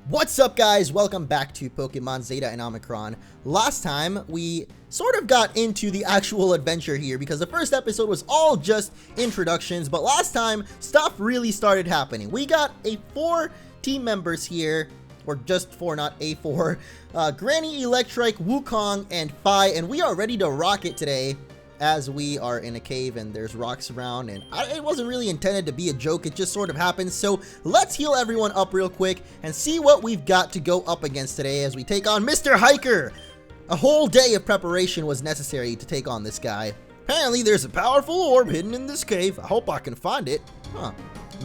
What's up, guys? Welcome back to Pokémon Zeta and Omicron. Last time, we sort of got into the actual adventure here because the first episode was all just introductions, but last time, stuff really started happening. We got 4 team members here, or just 4, not A4. Granny, Electrike, Wukong, and Phi, and we are ready to rock it today as we are in a cave and there's rocks around, and it wasn't really intended to be a joke, it just sort of happens. So let's heal everyone up real quick and see what we've got to go up against today as we take on Mr. Hiker. A whole day of preparation was necessary to take on this guy. Apparently there's a powerful orb hidden in this cave. I hope I can find it.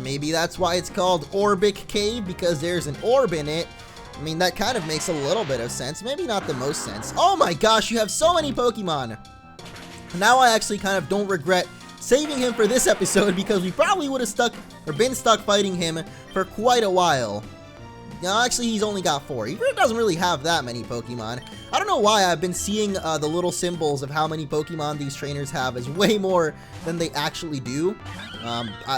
Maybe that's why it's called Orbic Cave, because there's an orb in it. I mean, that kind of makes a little bit of sense, maybe not the most sense. Oh my gosh, you have so many Pokemon. Now I actually kind of don't regret saving him for this episode because we probably would have been stuck fighting him for quite a while. Now, actually, he's only got 4. He doesn't really have that many Pokemon. I don't know why I've been seeing the little symbols of how many Pokemon these trainers have as way more than they actually do.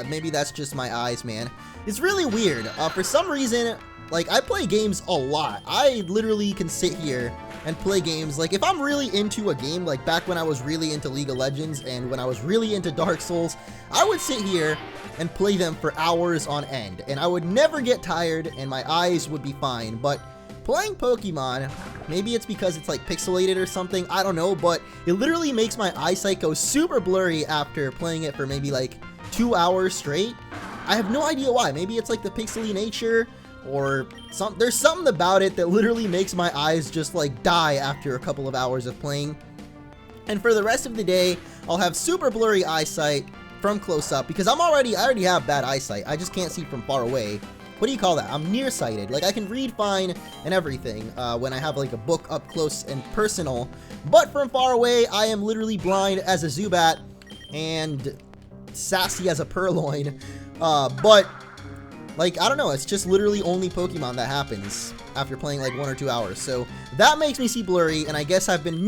Maybe that's just my eyes, man. It's really weird. For some reason, like, I play games a lot. I literally can sit here and play games. Like, if I'm really into a game, like back when I was really into League of Legends and when I was really into Dark Souls, I would sit here and play them for hours on end, and I would never get tired and my eyes would be fine. But playing Pokemon, maybe it's because it's like pixelated or something, I don't know, but it literally makes my eyesight go super blurry after playing it for maybe like 2 hours straight. I have no idea why. Maybe it's like the pixely nature, or there's something about it that literally makes my eyes just like die after a couple of hours of playing. And for the rest of the day, I'll have super blurry eyesight from close up because I already have bad eyesight. I just can't see from far away. What do you call that? I'm nearsighted. Like, I can read fine and everything when I have like a book up close and personal, but from far away I am literally blind as a Zubat and sassy as a Purloin. But like, I don't know, it's just literally only Pokemon that happens after playing like 1 or 2 hours. So that makes me see blurry, and I guess I've been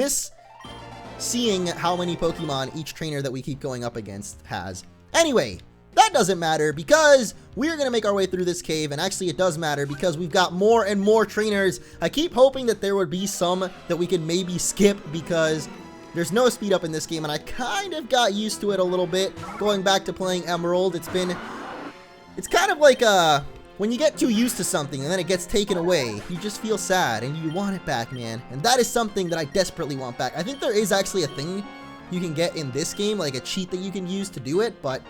seeing how many Pokemon each trainer that we keep going up against has. Anyway, that doesn't matter because we're going to make our way through this cave, and actually it does matter because we've got more and more trainers. I keep hoping that there would be some that we could maybe skip because there's no speed up in this game, and I kind of got used to it a little bit going back to playing Emerald. It's kind of like when you get too used to something and then it gets taken away, you just feel sad and you want it back, man. And that is something that I desperately want back. I think there is actually a thing you can get in this game, like a cheat that you can use to do it, but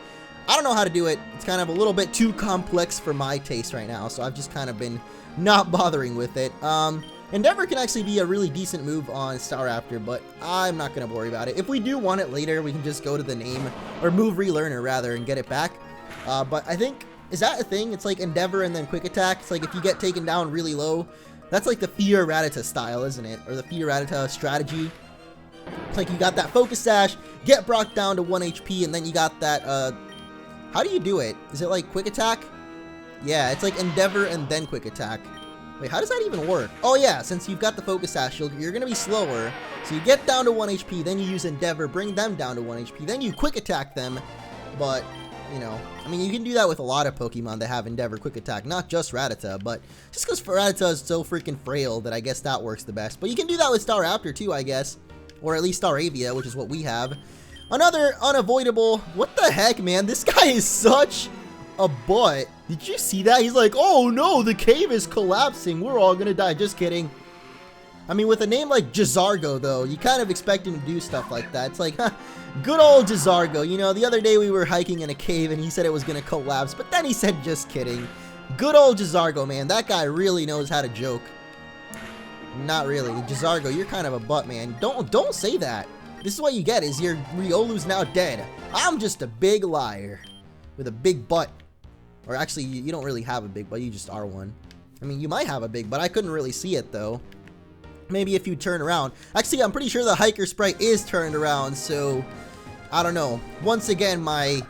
I don't know how to do it. It's kind of a little bit too complex for my taste right now, so I've just kind of been not bothering with it. Endeavor can actually be a really decent move on Staraptor, but I'm not going to worry about it. If we do want it later, we can just go to the name, or move relearner rather, and get it back. But I think, is that a thing? It's like Endeavor and then Quick Attack. It's like if you get taken down really low, that's like the Fear Rattata style, isn't it? Or the Fear Rattata strategy. It's like you got that Focus Sash, get brought down to 1 HP, and then you got that, how do you do it? Is it like Quick Attack? Yeah, it's like Endeavor and then Quick Attack. Wait, how does that even work? Oh yeah, since you've got the Focus Sash, you're gonna be slower. So you get down to 1 HP, then you use Endeavor, bring them down to 1 HP, then you Quick Attack them, but you know, I mean, you can do that with a lot of Pokemon that have Endeavor Quick Attack, not just Rattata, but just because Rattata is so freaking frail that I guess that works the best. But you can do that with Staraptor too, I guess, or at least Staravia, which is what we have. Another unavoidable, what the heck, man, this guy is such a butt. Did you see that? He's like, oh no, the cave is collapsing, we're all gonna die. Just kidding. I mean, with a name like Jizargo, though, you kind of expect him to do stuff like that. It's like, huh, good old Jizargo. You know, the other day we were hiking in a cave and he said it was going to collapse, but then he said, just kidding. Good old Jizargo, man. That guy really knows how to joke. Not really. Jizargo, you're kind of a butt, man. Don't say that. This is what you get, is your Riolu's now dead. I'm just a big liar with a big butt. Or actually, you don't really have a big butt. You just are one. I mean, you might have a big butt. I couldn't really see it, though. Maybe if you turn around. Actually, I'm pretty sure the Hiker Sprite is turned around, so I don't know. Once again, my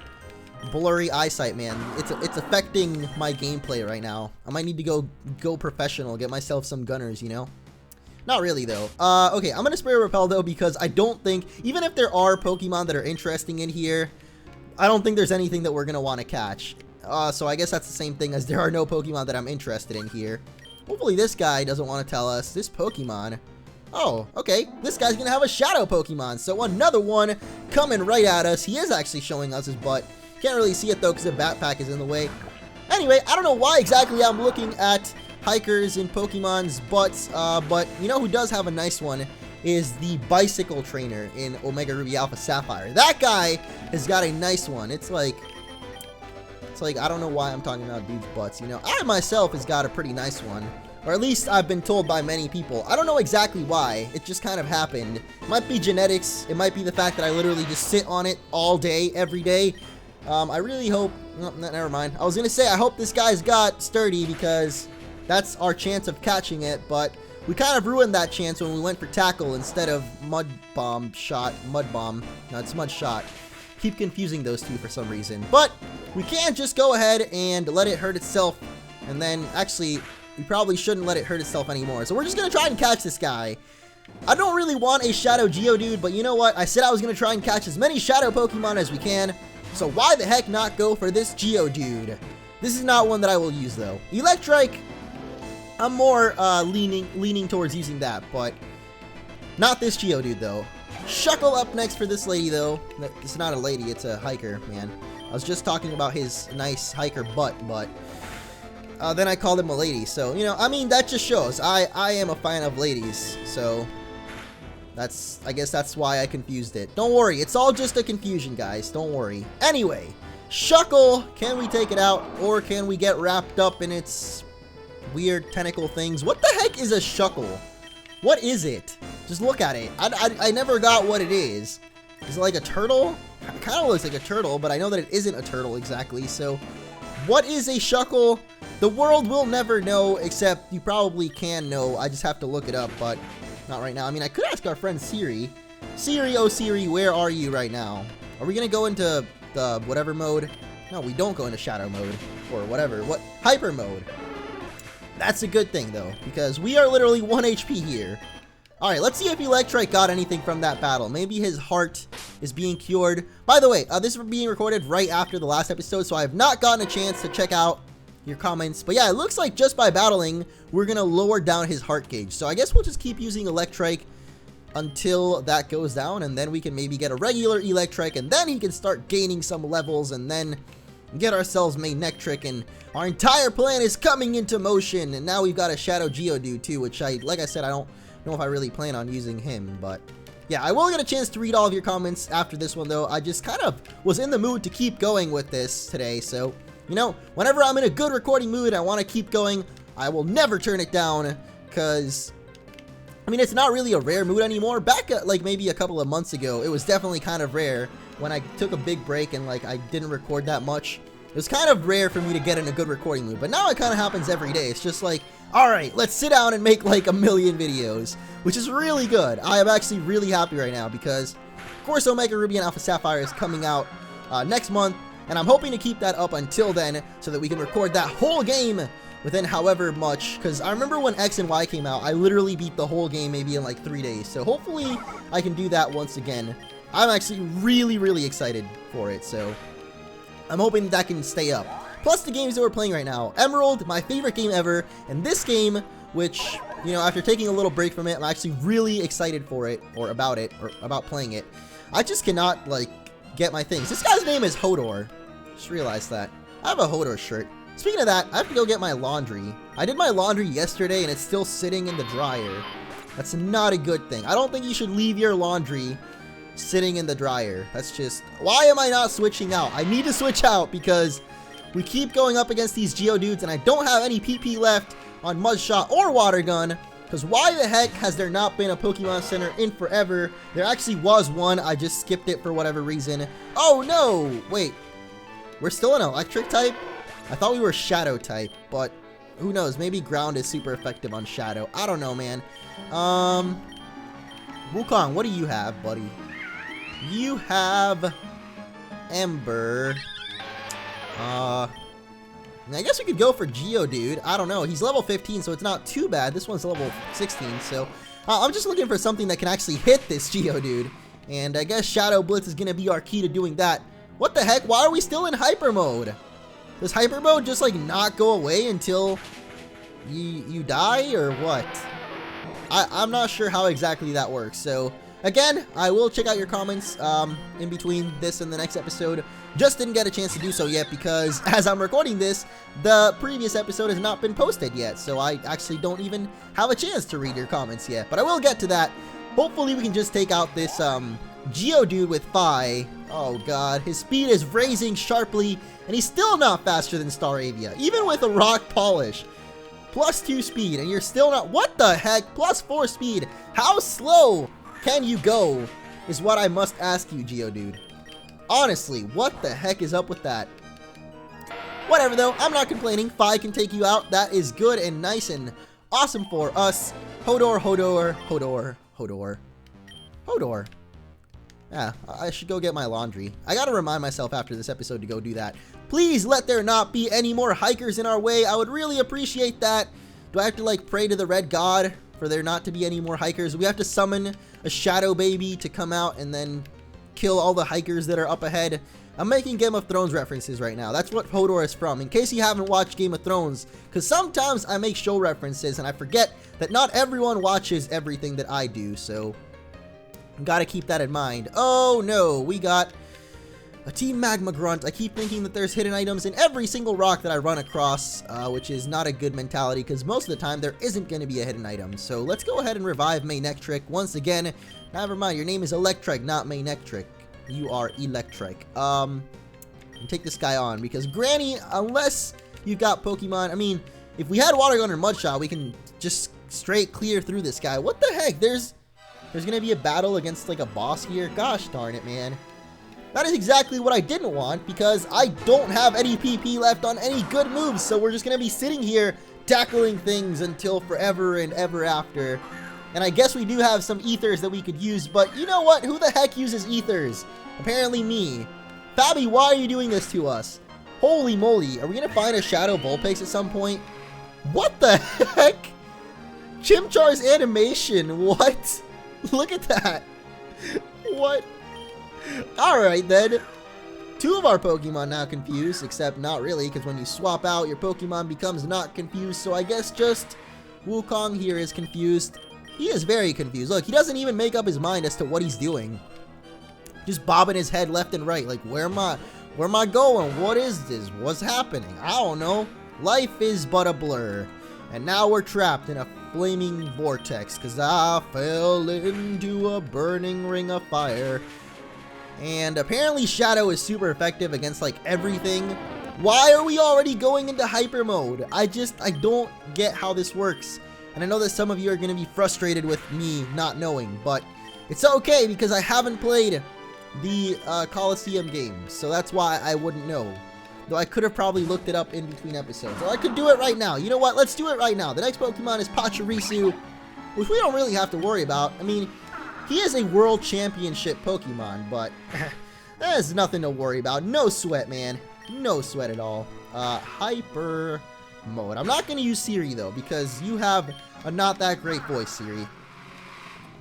blurry eyesight, man. It's affecting my gameplay right now. I might need to go professional, get myself some gunners, you know? Not really, though. Okay, I'm gonna spray Repel, though, because I don't think, even if there are Pokemon that are interesting in here, I don't think there's anything that we're gonna want to catch. So I guess that's the same thing as there are no Pokemon that I'm interested in here. Hopefully this guy doesn't want to tell us. This Pokemon. Oh, okay. This guy's going to have a Shadow Pokemon. So another one coming right at us. He is actually showing us his butt. Can't really see it though because the backpack is in the way. Anyway, I don't know why exactly I'm looking at hikers in Pokemon's butts, but you know who does have a nice one is the Bicycle Trainer in Omega Ruby Alpha Sapphire. That guy has got a nice one. It's like, I don't know why I'm talking about dudes' butts, you know. I myself has got a pretty nice one, or at least I've been told by many people. I don't know exactly why. It just kind of happened. It might be genetics. It might be the fact that I literally just sit on it all day, every day. I really hope, no, never mind. I was going to say, I hope this guy's got sturdy because that's our chance of catching it, but we kind of ruined that chance when we went for tackle instead of mud bomb shot. Mud bomb. No, it's mud shot. Keep confusing those two for some reason. But we can't just go ahead and let it hurt itself. And then, actually, we probably shouldn't let it hurt itself anymore. So we're just going to try and catch this guy. I don't really want a Shadow Geodude, but you know what? I said I was going to try and catch as many Shadow Pokemon as we can. So why the heck not go for this Geodude? This is not one that I will use, though. Electrike, I'm more leaning towards using that, but not this Geodude, though. Shuckle up next for this lady, though. It's not a lady, it's a hiker, man. I was just talking about his nice hiker butt, but then I called him a lady. So, you know, I mean, that just shows. I am a fan of ladies, so I guess that's why I confused it. Don't worry, it's all just a confusion, guys. Don't worry. Anyway, Shuckle, can we take it out, or can we get wrapped up in its weird tentacle things? What the heck is a Shuckle? What is it? Just look at it. I never got what it is. Is it like a turtle? It kind of looks like a turtle, but I know that it isn't a turtle exactly. So, what is a Shuckle? The world will never know, except you probably can know. I just have to look it up, but not right now. I mean, I could ask our friend Siri. Siri, oh Siri, where are you right now? Are we going to go into the whatever mode? No, we don't go into shadow mode or whatever. What? Hyper mode. That's a good thing, though, because we are literally 1 HP here. Alright, let's see if Electrike got anything from that battle. Maybe his heart is being cured. By the way, this is being recorded right after the last episode, so I have not gotten a chance to check out your comments. But yeah, it looks like just by battling, we're going to lower down his heart gauge. So I guess we'll just keep using Electrike until that goes down, and then we can maybe get a regular Electrike, and then he can start gaining some levels, and then get ourselves Manectric, and our entire plan is coming into motion. And now we've got a Shadow Geodude too, which like I said, I don't know if I really plan on using him, but yeah, I will get a chance to read all of your comments after this one, though. I just kind of was in the mood to keep going with this today, so, you know, whenever I'm in a good recording mood, I want to keep going, I will never turn it down, because, I mean, it's not really a rare mood anymore. Back, like, maybe a couple of months ago, it was definitely kind of rare when I took a big break and, like, I didn't record that much. It was kind of rare for me to get in a good recording mood, but now it kind of happens every day. It's just like, alright, let's sit down and make like 1,000,000 videos, which is really good. I am actually really happy right now because, of course, Omega Ruby and Alpha Sapphire is coming out next month, and I'm hoping to keep that up until then so that we can record that whole game within however much, because I remember when X and Y came out, I literally beat the whole game maybe in like 3 days, so hopefully I can do that once again. I'm actually really, really excited for it, so I'm hoping that can stay up. Plus the games that we're playing right now. Emerald, my favorite game ever, and this game, which, you know, after taking a little break from it, I'm actually really excited for it, or about playing it. I just cannot, like, get my things. This guy's name is Hodor. Just realized that. I have a Hodor shirt. Speaking of that, I have to go get my laundry. I did my laundry yesterday, and it's still sitting in the dryer. That's not a good thing. I don't think you should leave your laundry sitting in the dryer. That's just, why am I not switching out? I need to switch out because we keep going up against these Geodudes, and I don't have any PP left on Mudshot or Water Gun, because why the heck has there not been a Pokemon Center in forever? There actually was one, I just skipped it for whatever reason. Oh no, wait, we're still an electric type? I thought we were shadow type, but who knows, maybe ground is super effective on shadow. I don't know, man. Wukong, what do you have, buddy? You have Ember. I guess we could go for Geodude. I don't know. He's level 15, so it's not too bad. This one's level 16, so I'm just looking for something that can actually hit this Geodude. And I guess Shadow Blitz is going to be our key to doing that. What the heck? Why are we still in Hyper Mode? Does Hyper Mode just, like, not go away until you die or what? I'm not sure how exactly that works. So again, I will check out your comments in between this and the next episode. Just didn't get a chance to do so yet because as I'm recording this, the previous episode has not been posted yet. So I actually don't even have a chance to read your comments yet. But I will get to that. Hopefully we can just take out this Geodude with Phi. Oh god, his speed is raising sharply and he's still not faster than Staravia, even with a rock polish. +2 speed and you're still not, what the heck, +4 speed. How slow can you go is what I must ask you, Geodude. Honestly, what the heck is up with that? Whatever though, I'm not complaining. Phi can take you out. That is good and nice and awesome for us. Hodor. Yeah, I should go get my laundry. I gotta remind myself after this episode to go do that. Please let there not be any more hikers in our way. I would really appreciate that. Do I have to like pray to the red god for there not to be any more hikers? We have to summon a shadow baby to come out and then kill all the hikers that are up ahead. I'm making Game of Thrones references right now. That's what Hodor is from, in case you haven't watched Game of Thrones, because sometimes I make show references and I forget that not everyone watches everything that I do, so gotta keep that in mind. Oh no, we got a Team Magma Grunt. I keep thinking that there's hidden items in every single rock that I run across, which is not a good mentality because most of the time there isn't going to be a hidden item. So let's go ahead and revive Manectric once again. Never mind, your name is Electric, not Manectric. You are Electric. Take this guy on because Granny, unless you've got Pokemon, I mean, if we had Water Gun or Mudshot, we can just straight clear through this guy. What the heck? There's going to be a battle against like a boss here. Gosh darn it, man. That is exactly what I didn't want because I don't have any PP left on any good moves. So we're just going to be sitting here tackling things until forever and ever after. And I guess we do have some ethers that we could use, but you know what? Who the heck uses ethers? Apparently me. Fabi, why are you doing this to us? Holy moly. Are we going to find a Shadow Vulpix at some point? What the heck? Chimchar's animation. What? Look at that. What? Alright then. Two of our Pokemon now confused, except not really, because when you swap out, your Pokemon becomes not confused, so I guess just Wukong here is confused. He is very confused. Look, he doesn't even make up his mind as to what he's doing. Just bobbing his head left and right, like, where am I going? What is this? What's happening? I don't know. Life is but a blur. And now we're trapped in a flaming vortex, because I fell into a burning ring of fire. And apparently Shadow is super effective against like everything. Why are we already going into hyper mode? I don't get how this works. And I know that some of you are going to be frustrated with me not knowing, but it's okay because I haven't played the Coliseum games, so that's why I wouldn't know. Though I could have probably looked it up in between episodes. Or I could do it right now. You know what? Let's do it right now. The next Pokemon is Pachirisu, which we don't really have to worry about. I mean, he is a World Championship Pokemon, but there's nothing to worry about. No sweat, man. No sweat at all. Hyper mode. I'm not going to use Siri, though, because you have a not that great voice, Siri.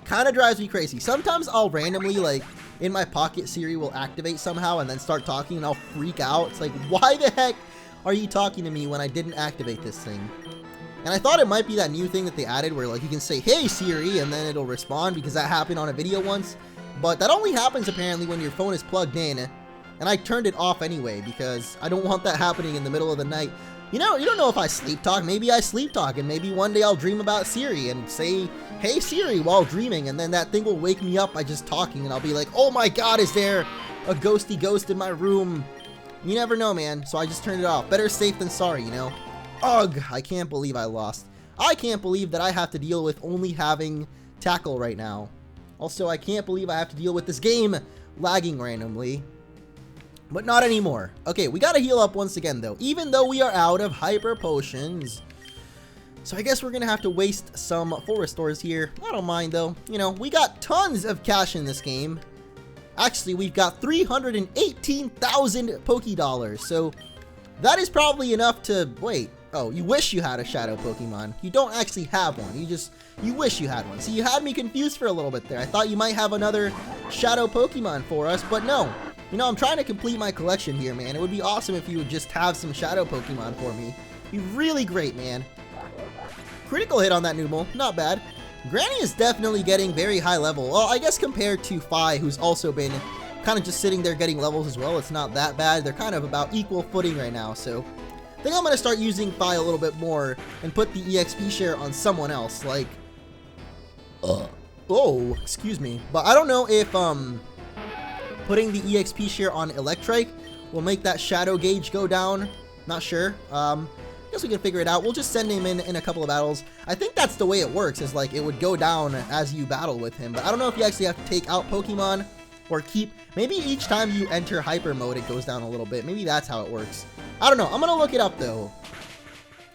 Kind of drives me crazy. Sometimes I'll randomly, like, in my pocket, Siri will activate somehow and then start talking, and I'll freak out. It's like, why the heck are you talking to me when I didn't activate this thing? And I thought it might be that new thing that they added where like you can say, hey Siri, and then it'll respond because that happened on a video once. But that only happens apparently when your phone is plugged in. And I turned it off anyway because I don't want that happening in the middle of the night. You know, you don't know if I sleep talk. Maybe I sleep talk and maybe one day I'll dream about Siri and say, hey Siri, while dreaming. And then that thing will wake me up by just talking and I'll be like, oh my god, is there a ghosty ghost in my room? You never know, man. So I just turned it off. Better safe than sorry, you know? Ugh, I can't believe I lost. I can't believe that I have to deal with only having Tackle right now. Also, I can't believe I have to deal with this game lagging randomly. But not anymore. Okay, we gotta heal up once again, though, even though we are out of Hyper Potions. So I guess we're gonna have to waste some full restores here. I don't mind, though. You know, we got tons of cash in this game. Actually, we've got 318,000 Pokédollars, so that is probably enough to... Wait. Oh, you wish you had a Shadow Pokemon. You don't actually have one. You wish you had one. See, you had me confused for a little bit there. I thought you might have another Shadow Pokemon for us, but no. You know, I'm trying to complete my collection here, man. It would be awesome if you would just have some Shadow Pokemon for me. It'd be really great, man. critical hit on that Numel. Not bad. Granny is definitely getting very high level. Well, I guess compared to Phi, who's also been kind of just sitting there getting levels as well, it's not that bad. They're kind of about equal footing right now, so I think I'm going to start using Phi a little bit more and put the EXP share on someone else, like... Oh, excuse me. But I don't know if putting the EXP share on Electrike will make that shadow gauge go down. Not sure. Guess we can figure it out. We'll just send him in a couple of battles. I think that's the way it works, is like it would go down as you battle with him. But I don't know if you actually have to take out Pokemon or keep... Maybe each time you enter Hyper Mode, it goes down a little bit. Maybe that's how it works. I don't know. I'm going to look it up, though.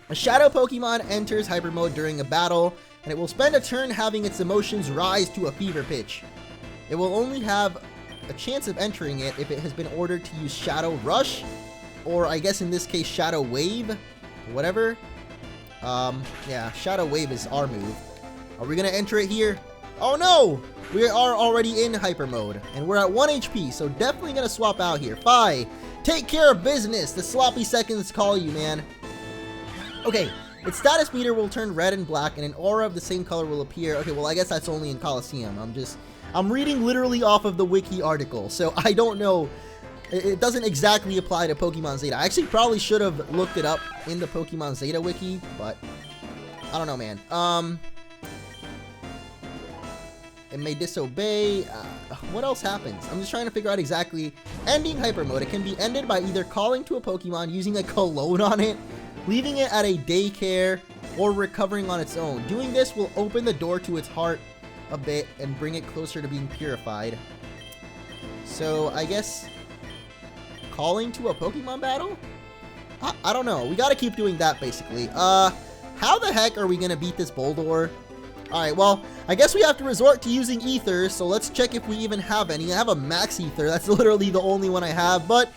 A Shadow Pokemon enters Hyper Mode during a battle, and it will spend a turn having its emotions rise to a fever pitch. It will only have a chance of entering it if it has been ordered to use Shadow Rush, or I guess in this case Shadow Wave, whatever. Yeah, Shadow Wave is our move. Are we gonna enter it here? Oh no! We are already in Hyper Mode, and we're at 1 HP, so definitely gonna swap out here. Phi, take care of business! The sloppy seconds call you, man. Okay, its status meter will turn red and black, and an aura of the same color will appear. Okay, well I guess that's only in Coliseum. I'm reading literally off of the wiki article, so I don't know. It doesn't exactly apply to Pokemon Zeta. I actually probably should have looked it up in the Pokemon Zeta wiki, but I don't know, man. It may disobey. What else happens? I'm just trying to figure out exactly. Ending Hyper Mode. It can be ended by either calling to a Pokemon, using a cologne on it, leaving it at a daycare, or recovering on its own. Doing this will open the door to its heart a bit and bring it closer to being purified. So I guess calling to a Pokemon battle? I don't know. We gotta keep doing that basically. How the heck are we gonna beat this Boldore? Alright, well, I guess we have to resort to using Ether, so let's check if we even have any. I have a Max Ether. That's literally the only one I have, but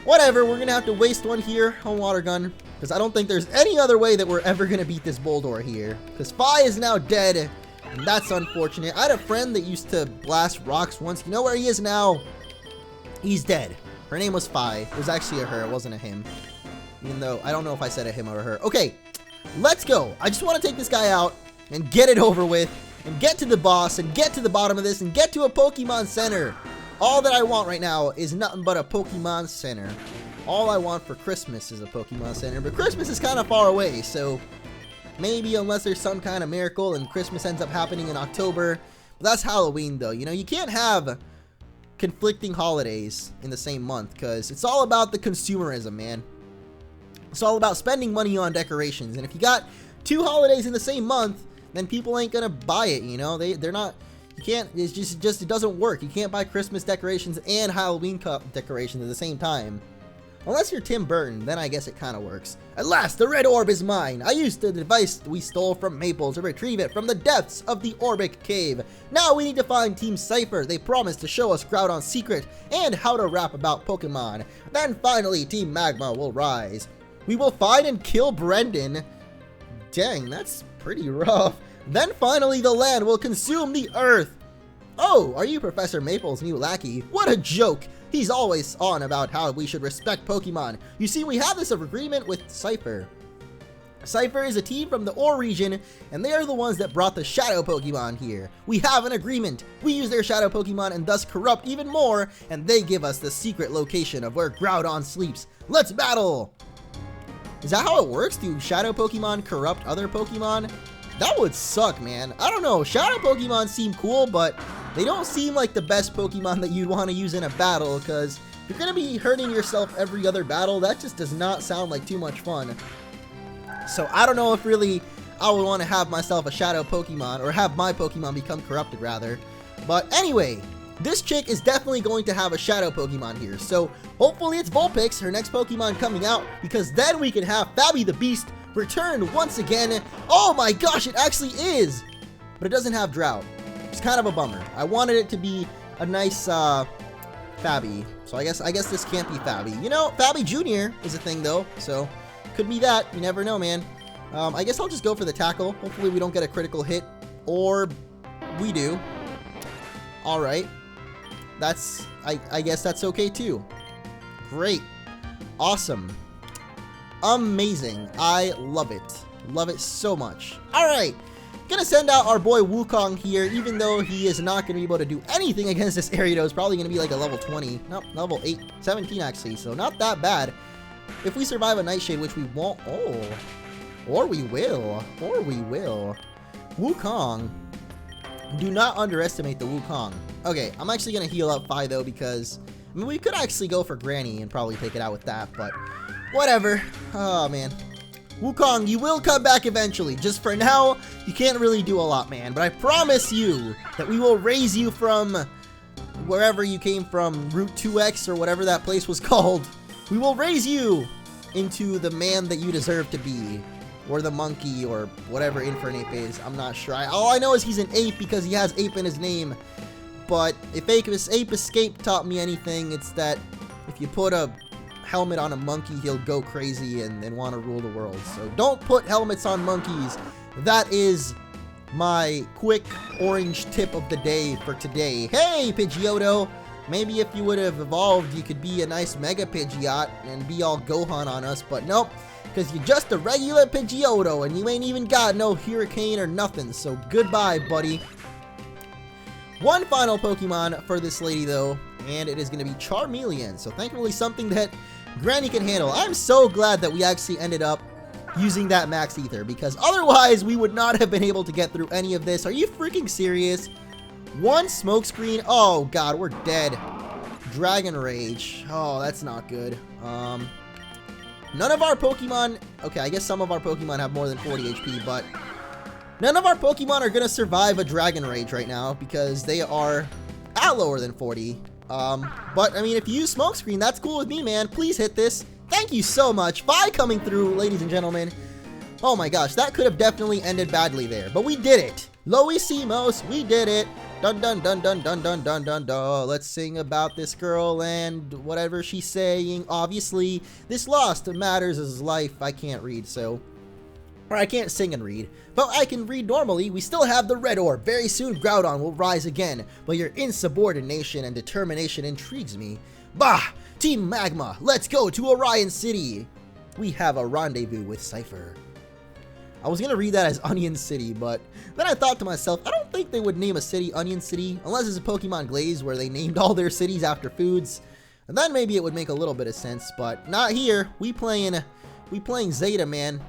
whatever. We're gonna have to waste one here on Water Gun, because I don't think there's any other way that we're ever gonna beat this Boldore here, because Phi is now dead. And that's unfortunate. I had a friend that used to blast rocks once. You know where he is now? He's dead. Her name was Phi. It was actually a her. It wasn't a him. Even though I don't know if I said a him or a her. Okay, let's go. I just want to take this guy out and get it over with and get to the boss and get to the bottom of this and get to a Pokemon Center. All that I want right now is nothing but a Pokemon Center. All I want for Christmas is a Pokemon Center. But Christmas is kind of far away, so... maybe unless there's some kind of miracle and Christmas ends up happening in October. But that's Halloween though. You know, you can't have conflicting holidays in the same month because it's all about the consumerism, man. It's all about spending money on decorations. And if you got 2 holidays in the same month, then people ain't gonna buy it, you know? They're not... You can't... It's just it doesn't work. You can't buy Christmas decorations and Halloween decorations at the same time. Unless you're Tim Burton, then I guess it kind of works. At last, the red orb is mine! I used the device we stole from Maple to retrieve it from the depths of the Orbic Cave. Now we need to find Team Cypher. They promised to show us Groudon's secret and how to rap about Pokemon. Then finally, Team Magma will rise. We will find and kill Brendan. Dang, that's pretty rough. Then finally, the land will consume the Earth. Oh, are you Professor Maple's new lackey? What a joke! He's always on about how we should respect Pokemon. You see, we have this agreement with Cypher. Cypher is a team from the Ore region, and they are the ones that brought the Shadow Pokemon here. We have an agreement. We use their Shadow Pokemon and thus corrupt even more, and they give us the secret location of where Groudon sleeps. Let's battle! Is that how it works? Do Shadow Pokemon corrupt other Pokemon? That would suck, man. I don't know. Shadow Pokemon seem cool, but they don't seem like the best Pokemon that you'd want to use in a battle, because if you're going to be hurting yourself every other battle, that just does not sound like too much fun. So I don't know if really I would want to have myself a Shadow Pokemon, or have my Pokemon become corrupted, rather. But anyway, this chick is definitely going to have a Shadow Pokemon here, so hopefully it's Vulpix, her next Pokemon coming out, because then we can have Fabby the Beast return once again. Oh my gosh, it actually is! But it doesn't have Drought. It's kind of a bummer. I wanted it to be a nice Fabby, so I guess this can't be Fabby. You know, Fabby Jr. is a thing though, so could be that. You never know, man. I guess I'll just go for the tackle. Hopefully we don't get a critical hit, or we do. All right, that's I guess that's okay too. Great, awesome, amazing. I love it. Love it so much. Alright, gonna send out our boy Wukong here, even though he is not gonna be able to do anything against this Ariados. Probably gonna be like a level 20. Nope, level 17 actually, so not that bad. If we survive a Nightshade, which we won't. Oh. Or we will. Wukong. Do not underestimate the Wukong. Okay, I'm actually gonna heal up Phi though, because I mean we could actually go for Granny and probably take it out with that, but whatever. Oh man. Wukong, you will come back eventually. Just for now, you can't really do a lot, man. But I promise you that we will raise you from wherever you came from, Route 2X or whatever that place was called. We will raise you into the man that you deserve to be. Or the monkey, or whatever Infernape is. I'm not sure. All I know is he's an ape because he has ape in his name. But if Ape Escape taught me anything, it's that if you put a helmet on a monkey, he'll go crazy and want to rule the world. So don't put helmets on monkeys. That is my quick orange tip of the day for today. Hey, Pidgeotto! Maybe if you would have evolved, you could be a nice Mega Pidgeot and be all Gohan on us, but nope. Because you're just a regular Pidgeotto, and you ain't even got no Hurricane or nothing, so goodbye, buddy. One final Pokemon for this lady, though, and it is going to be Charmeleon, so thankfully something that Granny can handle. I'm so glad that we actually ended up using that Max Ether, because otherwise we would not have been able to get through any of this. Are you freaking serious? One Smokescreen? Oh, God, we're dead. Dragon Rage. Oh, that's not good. None of our Pokemon, okay, I guess some of our Pokemon have more than 40 HP, but none of our Pokemon are going to survive a Dragon Rage right now because they are at lower than 40. But, I mean, if you use Smokescreen, that's cool with me, man. Please hit this. Thank you so much. Phi coming through, ladies and gentlemen. Oh my gosh, that could have definitely ended badly there, but we did it. Loisimos, we did it. Dun dun dun dun dun dun dun dun dun. Let's sing about this girl and whatever she's saying. Obviously, this lost matters as life. I can't read, so. Or I can't sing and read, but I can read normally. We still have the red orb. Very soon, Groudon will rise again, but your insubordination and determination intrigues me. Bah! Team Magma, let's go to Orion City. We have a rendezvous with Cypher. I was going to read that as Onion City, but then I thought to myself, I don't think they would name a city Onion City, unless it's a Pokemon Glaze where they named all their cities after foods. And then maybe it would make a little bit of sense, but not here. We playing Zeta, man.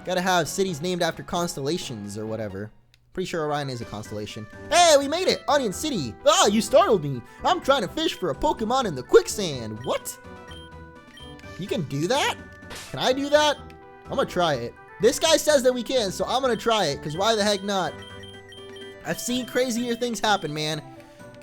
Gotta have cities named after constellations or whatever. Pretty sure Orion is a constellation. Hey, we made it! Onion City! Ah, you startled me! I'm trying to fish for a Pokemon in the quicksand! What? You can do that? Can I do that? I'm gonna try it. This guy says that we can, so I'm gonna try it, because why the heck not? I've seen crazier things happen, man.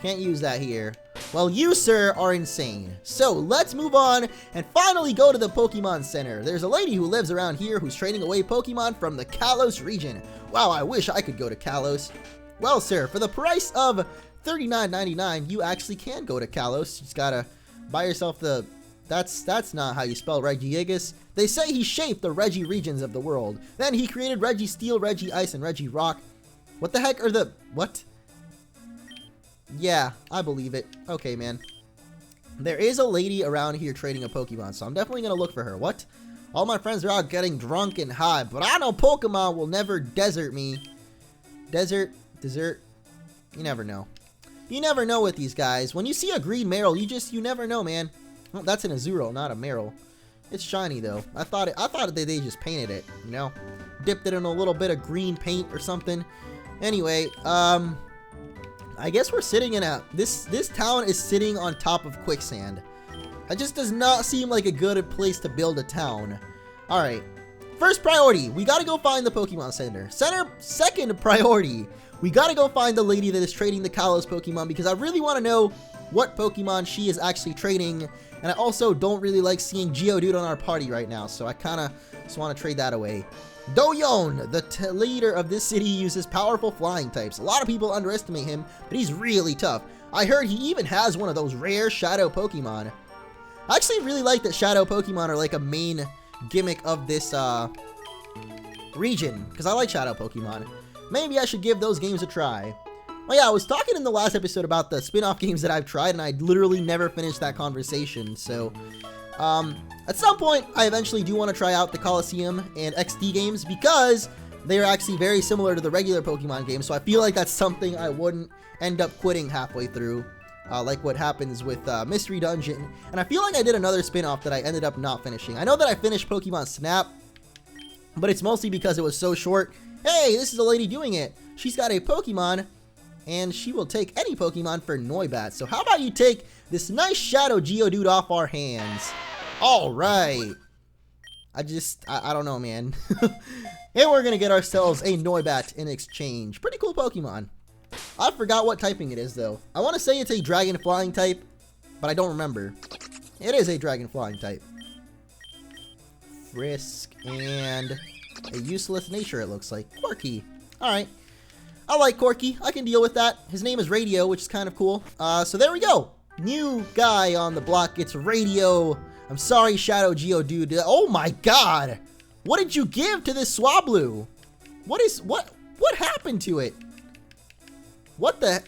Can't use that here. Well, you, sir, are insane. So, let's move on and finally go to the Pokemon Center. There's a lady who lives around here who's trading away Pokemon from the Kalos region. Wow, I wish I could go to Kalos. Well, sir, for the price of $39.99, you actually can go to Kalos. You just gotta buy yourself the... That's not how you spell Regigigas. They say he shaped the Regi regions of the world. Then he created Regi Steel, Regi Ice, and Regi Rock. What the heck are the... What? Yeah, I believe it. Okay, man. There is a lady around here trading a Pokemon, so I'm definitely going to look for her. What? All my friends are out getting drunk and high, but I know Pokemon will never desert me. Dessert? You never know. You never know with these guys. When you see a green Marill, you never know, man. Oh, that's an Azuro, not a Marill. It's shiny, though. I thought they just painted it, you know? Dipped it in a little bit of green paint or something. Anyway, I guess we're sitting in a... This town is sitting on top of quicksand. That just does not seem like a good place to build a town. Alright. First priority, we gotta go find the Pokemon Center. Second priority, we gotta go find the lady that is trading the Kalos Pokemon, because I really want to know what Pokemon she is actually trading. And I also don't really like seeing Geodude on our party right now, so I kind of just want to trade that away. Doyon, the leader of this city, uses powerful flying types. A lot of people underestimate him, but he's really tough. I heard he even has one of those rare Shadow Pokemon. I actually really like that Shadow Pokemon are like a main gimmick of this region, because I like Shadow Pokemon. Maybe I should give those games a try. Oh yeah, I was talking in the last episode about the spin-off games that I've tried, and I literally never finished that conversation, so At some point, I eventually do want to try out the Coliseum and XD games because they are actually very similar to the regular Pokemon games, so I feel like that's something I wouldn't end up quitting halfway through, like what happens with Mystery Dungeon. And I feel like I did another spin-off that I ended up not finishing. I know that I finished Pokemon Snap, but it's mostly because it was so short. Hey, this is a lady doing it. She's got a Pokemon, and she will take any Pokemon for Noibat. So how about you take this nice Shadow Geodude off our hands? All right. I don't know, man. And we're going to get ourselves a Noibat in exchange. Pretty cool Pokemon. I forgot what typing it is, though. I want to say it's a Dragon Flying type, but I don't remember. It is a Dragon Flying type. Frisk and a useless nature, it looks like. Corky. All right. I like Corky. I can deal with that. His name is Radio, which is kind of cool. So there we go. New guy on the block. It's Radio. I'm sorry, Shadow Geodude. Oh my god. What did you give to this Swablu? What happened to it? What the?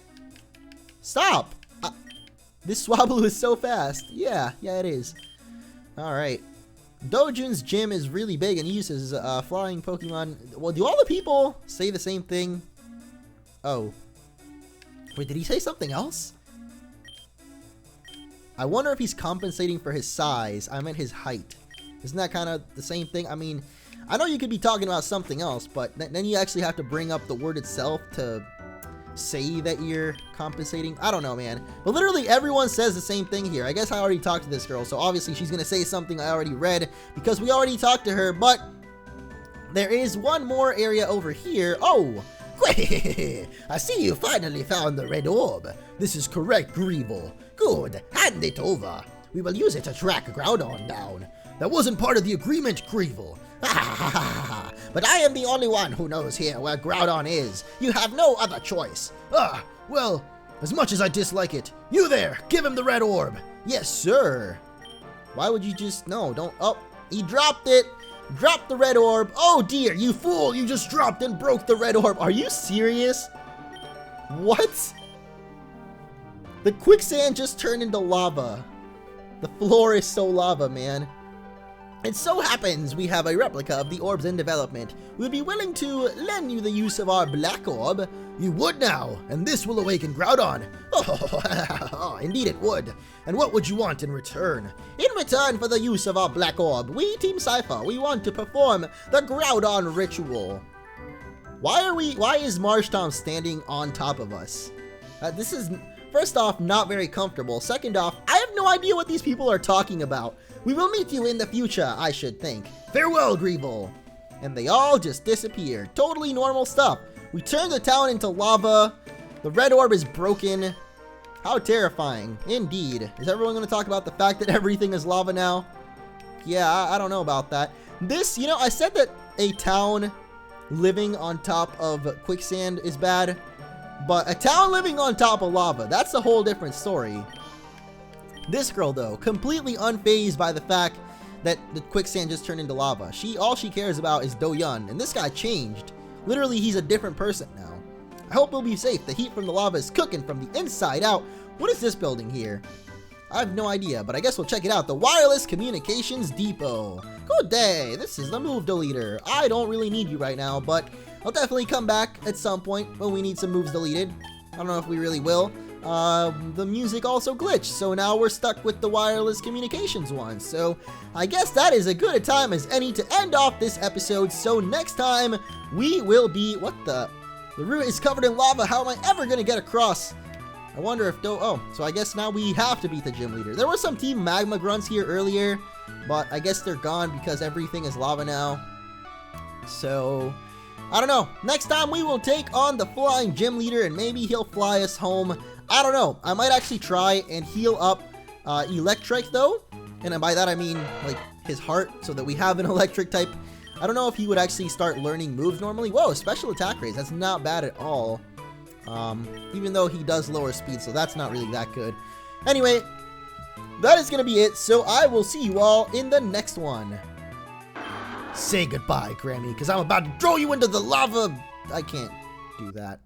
Stop. This Swablu is so fast. Yeah, it is. All right. Dojun's gym is really big and uses flying Pokemon. Well, do all the people say the same thing? Oh. Wait, did he say something else? I wonder if he's compensating for his size. I meant his height. Isn't that kind of the same thing? I mean, I know you could be talking about something else, but then you actually have to bring up the word itself to say that you're compensating. I don't know, man. But literally everyone says the same thing here. I guess I already talked to this girl, so obviously she's gonna say something I already read because we already talked to her. But there is one more area over here. Oh, I see you finally found the red orb. This is correct, Greeble. Good, hand it over. We will use it to track Groudon down. That wasn't part of the agreement, Greeble. But I am the only one who knows here where Groudon is. You have no other choice. Well, as much as I dislike it, you there, give him the red orb. Yes, sir. Why would you just, no, don't, oh, he dropped it. Drop the red orb. Oh dear, you fool, you just dropped and broke the red orb. Are you serious? What? The quicksand just turned into lava. The floor is so lava, man. It so happens we have a replica of the orbs in development. We'd be willing to lend you the use of our black orb. You would now, and this will awaken Groudon. Oh, indeed it would. And what would you want in return? In return for the use of our black orb, we, Team Cypher, we want to perform the Groudon Ritual. Why is Marshtomp standing on top of us? This is, first off, not very comfortable. Second off, I have no idea what these people are talking about. We will meet you in the future, I should think. Farewell, Greeble. And they all just disappeared. Totally normal stuff. We turned the town into lava. The red orb is broken. How terrifying. Indeed. Is everyone going to talk about the fact that everything is lava now? Yeah, I don't know about that. This, you know, I said that a town living on top of quicksand is bad. But a town living on top of lava, that's a whole different story. This girl, though, completely unfazed by the fact that the quicksand just turned into lava. All she cares about is Doyun, and this guy changed. Literally, he's a different person now. I hope he'll be safe. The heat from the lava is cooking from the inside out. What is this building here? I have no idea, but I guess we'll check it out. The Wireless Communications Depot. Good day. This is the move deleter. I don't really need you right now, but I'll definitely come back at some point when we need some moves deleted. I don't know if we really will. The music also glitched, so now we're stuck with the wireless communications one. So I guess that is as good a time as any to end off this episode. So next time we will be, what the route is covered in lava. How am I ever gonna get across? I wonder if so I guess now we have to beat the gym leader. There were some Team Magma Grunts here earlier, but I guess they're gone because everything is lava now. So I don't know. Next time we will take on the flying gym leader and maybe he'll fly us home. I don't know. I might actually try and heal up Electric though. And by that I mean like his heart so that we have an electric type. I don't know if he would actually start learning moves normally. Whoa, special attack raise. That's not bad at all. Even though he does lower speed, so that's not really that good. Anyway, that is going to be it. So I will see you all in the next one. Say goodbye, Grammy, because I'm about to throw you into the lava. I can't do that.